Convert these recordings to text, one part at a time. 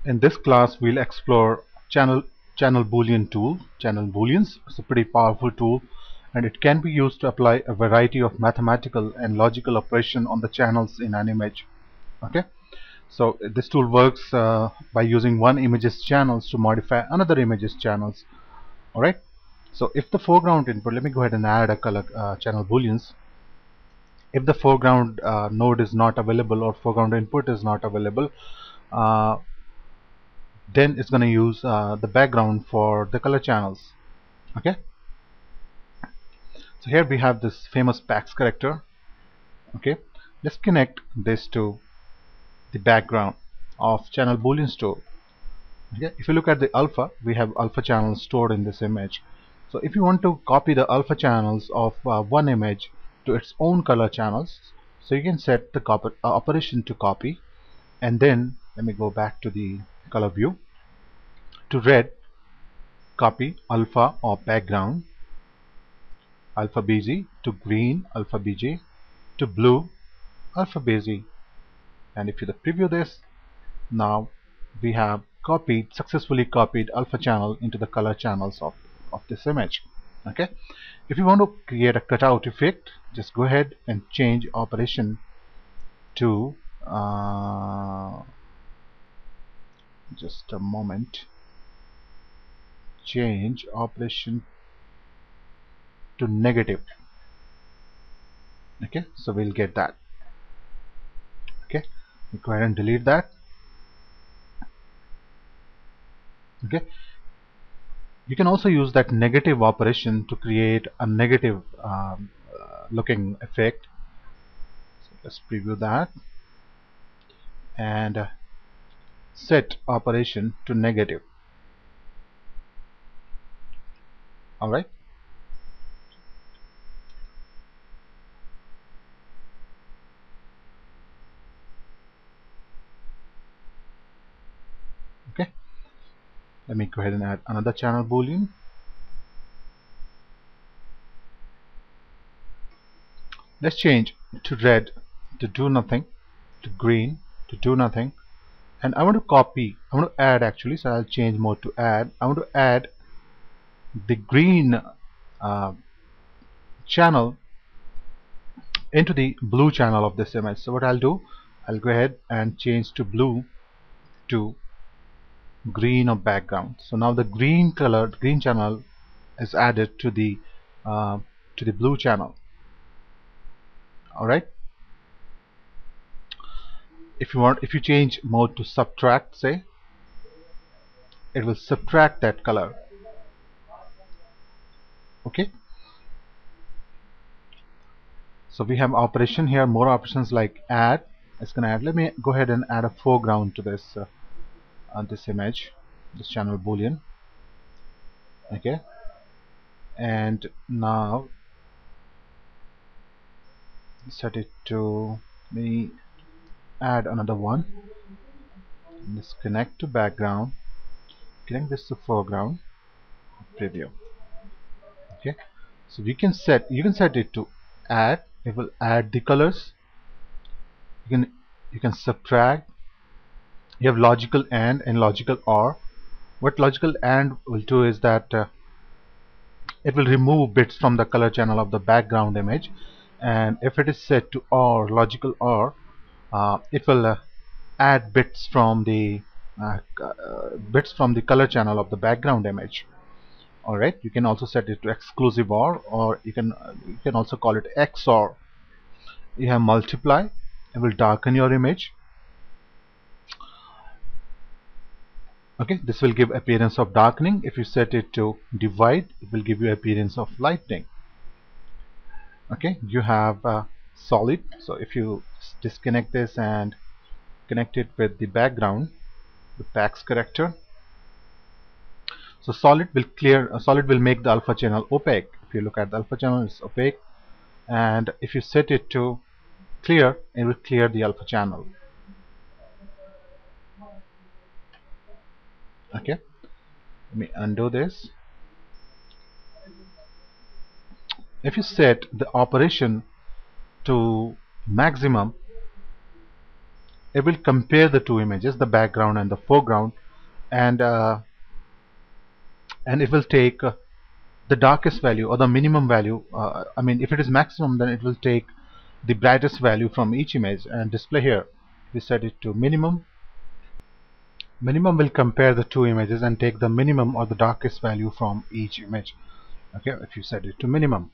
In this class, we'll explore channel Boolean tool. Channel Booleans is a pretty powerful tool, and it can be used to apply a variety of mathematical and logical operation on the channels in an image. Okay, so this tool works by using one image's channels to modify another image's channels. All right. So if the foreground input, let me go ahead and add a color channel Booleans. If the foreground node is not available or foreground input is not available, uh, then it's going to use the background for the color channels. Okay, so here we have this famous PAX character. Okay, let's connect this to the background of channel Boolean store. Okay, if you look at the alpha, we have alpha channels stored in this image. So if you want to copy the alpha channels of one image to its own color channels, so you can set the operation to copy, and then let me go back to the color view. To red, copy alpha or background, alpha BG, to green, alpha BG, to blue, alpha BG. And if you preview this, now we have successfully copied alpha channel into the color channels of this image. Okay, if you want to create a cutout effect, just go ahead and change operation to just a moment, change operation to negative. Okay, so we'll get that. Okay, we'll go ahead and delete that. Okay, you can also use that negative operation to create a negative looking effect. So let's preview that and set operation to negative. All right, okay, let me go ahead and add another channel Boolean. Let's change to red to do nothing, to green to do nothing, and I want to add actually, so I'll change mode to add. I want to add the green channel into the blue channel of this image. So what I'll do, I'll go ahead and change to blue to green or background. So now the green channel is added to the blue channel. All right, if you change mode to subtract, say, it will subtract that color. Okay, so we have operation here, more options like add. It's gonna add. Let me go ahead and add a foreground to this this image, this channel Boolean. Okay, and now set it to, me add another one. Let's connect to background, connect this to foreground, preview. Okay, so you can set it to add. It will add the colors. You can subtract. You have logical AND and logical OR. What logical AND will do is that it will remove bits from the color channel of the background image, and if it is set to OR, logical OR, it will add bits from the color channel of the background image. All right, you can also set it to exclusive OR, or you can also call it XOR. You have multiply. It will darken your image. Okay, this will give appearance of darkening. If you set it to divide, it will give you appearance of lightening. Okay, you have solid. So if you disconnect this and connect it with the background, the PAX character, so solid will make the alpha channel opaque. If you look at the alpha channel, it's opaque, and if you set it to clear, it will clear the alpha channel. Okay, let me undo this. If you set the operation to maximum, it will compare the two images, the background and the foreground, and it will take the darkest value or the minimum value. I mean, if it is maximum, then it will take the brightest value from each image and display here. We set it to minimum. Minimum will compare the two images and take the minimum or the darkest value from each image. Okay, if you set it to minimum.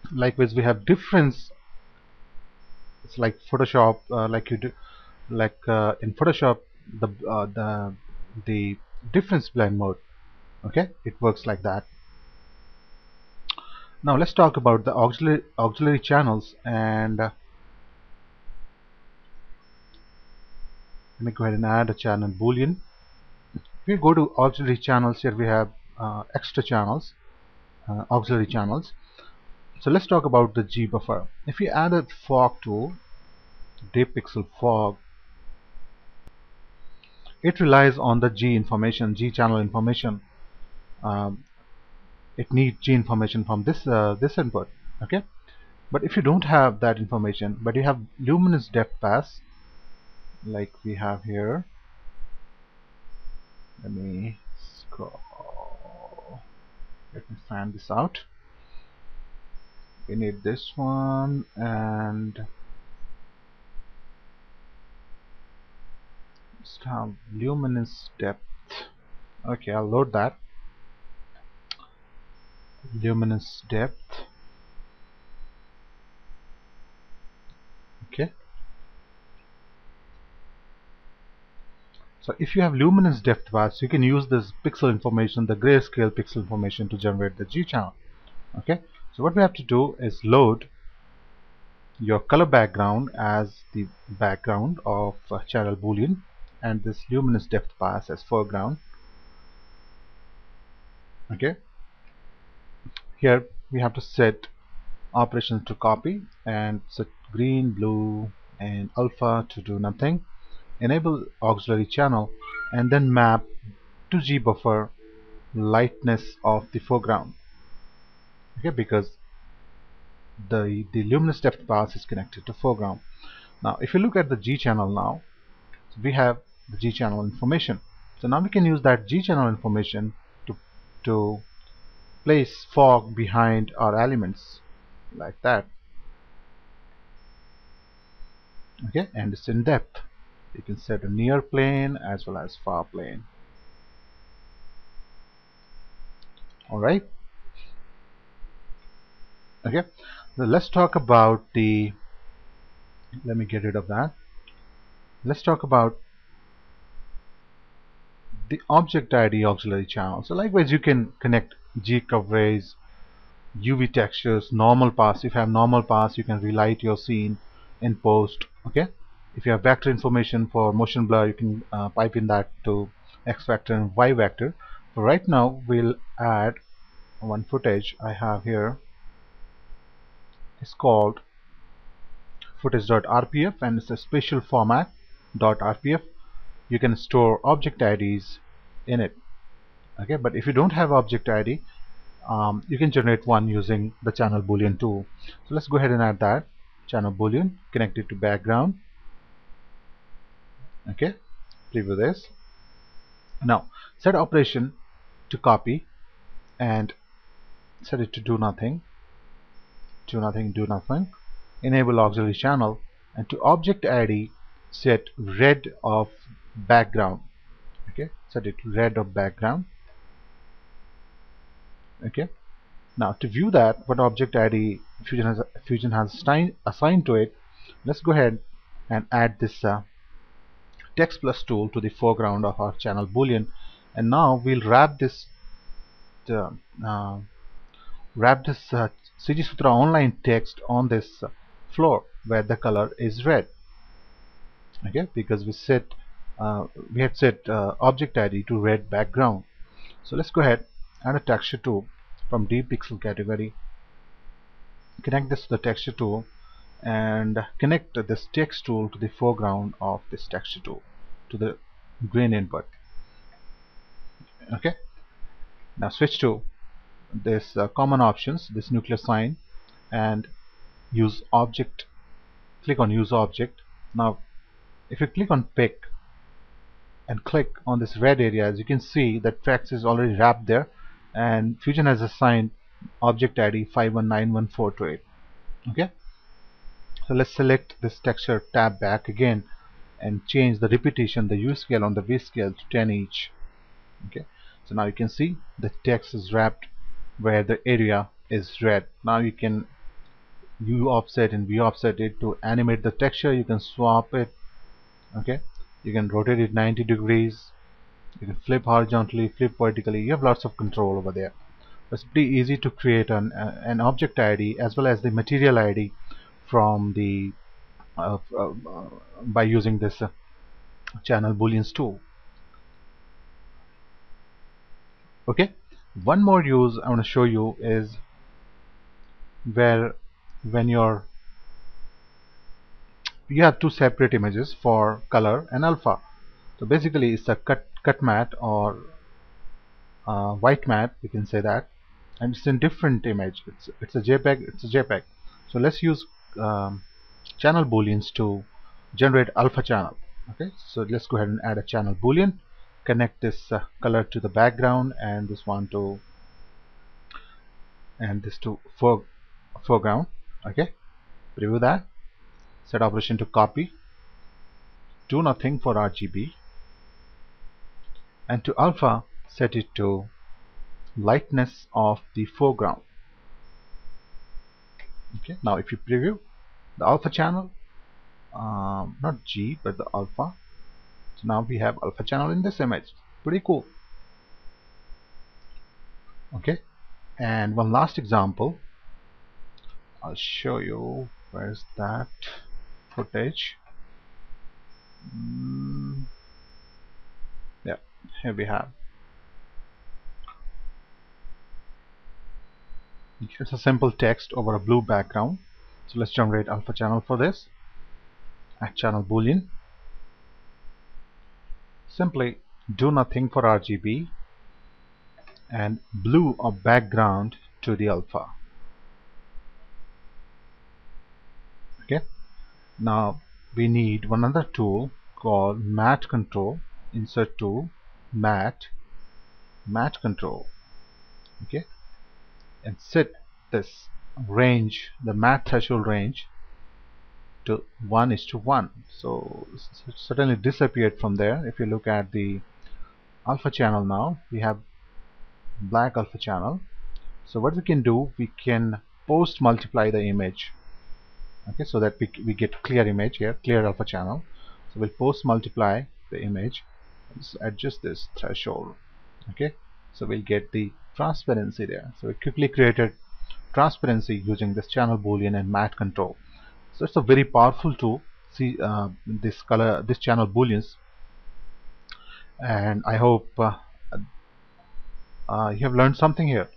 Likewise, we have difference. It's like Photoshop, like you do, like in Photoshop, the difference blend mode. Okay, it works like that. Now let's talk about the auxiliary channels, and let me go ahead and add a channel boolean. If we go to auxiliary channels, here we have extra channels, auxiliary channels. So let's talk about the G buffer. If we add a fog tool, deep pixel fog, it relies on the G information, G channel information. It needs G information from this input. Okay, but if you don't have that information, but you have luminous depth pass, like we have here. Let me scroll. Let me fan this out. We need this one, and just have luminous depth. Okay, I'll load that. Luminous depth. Okay. So if you have luminous depth pass, you can use this pixel information, the grayscale pixel information, to generate the G channel. Okay. So what we have to do is load your color background as the background of channel boolean, and this luminous depth pass as foreground. Okay. Here we have to set operations to copy and set green, blue, and alpha to do nothing. Enable auxiliary channel and then map to G buffer lightness of the foreground. Okay, because the luminous depth pass is connected to foreground. Now if you look at the G channel, now we have the G channel information. So now we can use that G channel information to place fog behind our elements, like that. Okay, and it's in depth. You can set a near plane as well as far plane. Alright. Okay, now let's talk about the, let me get rid of that. Let's talk about the object ID auxiliary channel. So likewise, you can connect G coverage, UV textures, normal pass. If you have normal pass, you can relight your scene in post. Okay, if you have vector information for motion blur, you can pipe in that to X vector and Y vector. So right now we'll add one footage I have here. It's called footage.rpf, and it's a special format .rpf. You can store object IDs in it. Okay, but if you don't have object ID, you can generate one using the channel boolean tool. So let's go ahead and add that channel boolean, connect it to background. Okay, preview this. Now set operation to copy and set it to do nothing, do nothing, do nothing. Enable auxiliary channel, and to object ID set red of background. Okay, set it to red of background. Okay, now to view that what object ID Fusion has assigned to it, let's go ahead and add this text plus tool to the foreground of our channel boolean, and now we'll wrap this CG Sutra online text on this floor where the color is red. Okay, because we had set object ID to red background. So let's go ahead, add a texture tool from deep pixel category, connect this to the texture tool, and connect this text tool to the foreground of this texture tool, to the green input. Okay, now switch to this common options, this nuclear sign, and use object. Click on use object Now if you click on pick and click on this red area, as you can see that text is already wrapped there, and Fusion has assigned object ID 51914 to it. Okay, so let's select this texture, tab back again, and change the repetition, the U scale on the V scale to 10 each. Okay, so now you can see the text is wrapped where the area is red. Now you can U offset and V offset it to animate the texture. You can swap it. Okay, you can rotate it 90 degrees, you can flip horizontally, flip vertically. You have lots of control over there. It's pretty easy to create an object ID as well as the material ID from the by using this Channel Booleans tool. Okay, one more use I want to show you is where when you have two separate images for color and alpha. So basically it's a cut matte or white matte, we can say that, and it's in different image. It's a JPEG. It's a JPEG. So let's use Channel Booleans to generate alpha channel. Okay, so let's go ahead and add a Channel Boolean. Connect this color to the background and this one to foreground. Okay, preview that. Set operation to copy. Do nothing for RGB, and to alpha set it to lightness of the foreground. Okay, now if you preview the alpha channel, not G but the alpha, so now we have alpha channel in this image. Pretty cool. Okay, and one last example I'll show you. Where's that footage? Yeah, here we have. It's a simple text over a blue background. So let's generate alpha channel for this. Add Channel Boolean. Simply do nothing for RGB and blue of background to the alpha. Okay, now we need one other tool called matte control. Insert tool, matte control. Okay, and set this range, the matte threshold range, to 1:1. So it suddenly disappeared from there. If you look at the alpha channel, now we have black alpha channel. So what we can do, we can post multiply the image. Okay, so that we get clear image here, clear alpha channel. So we'll post multiply the image. Let's adjust this threshold. Okay, so we'll get the transparency there. So we quickly created transparency using this Channel Boolean and matte control. So it's a very powerful tool. See this Channel Booleans, and I hope you have learned something here.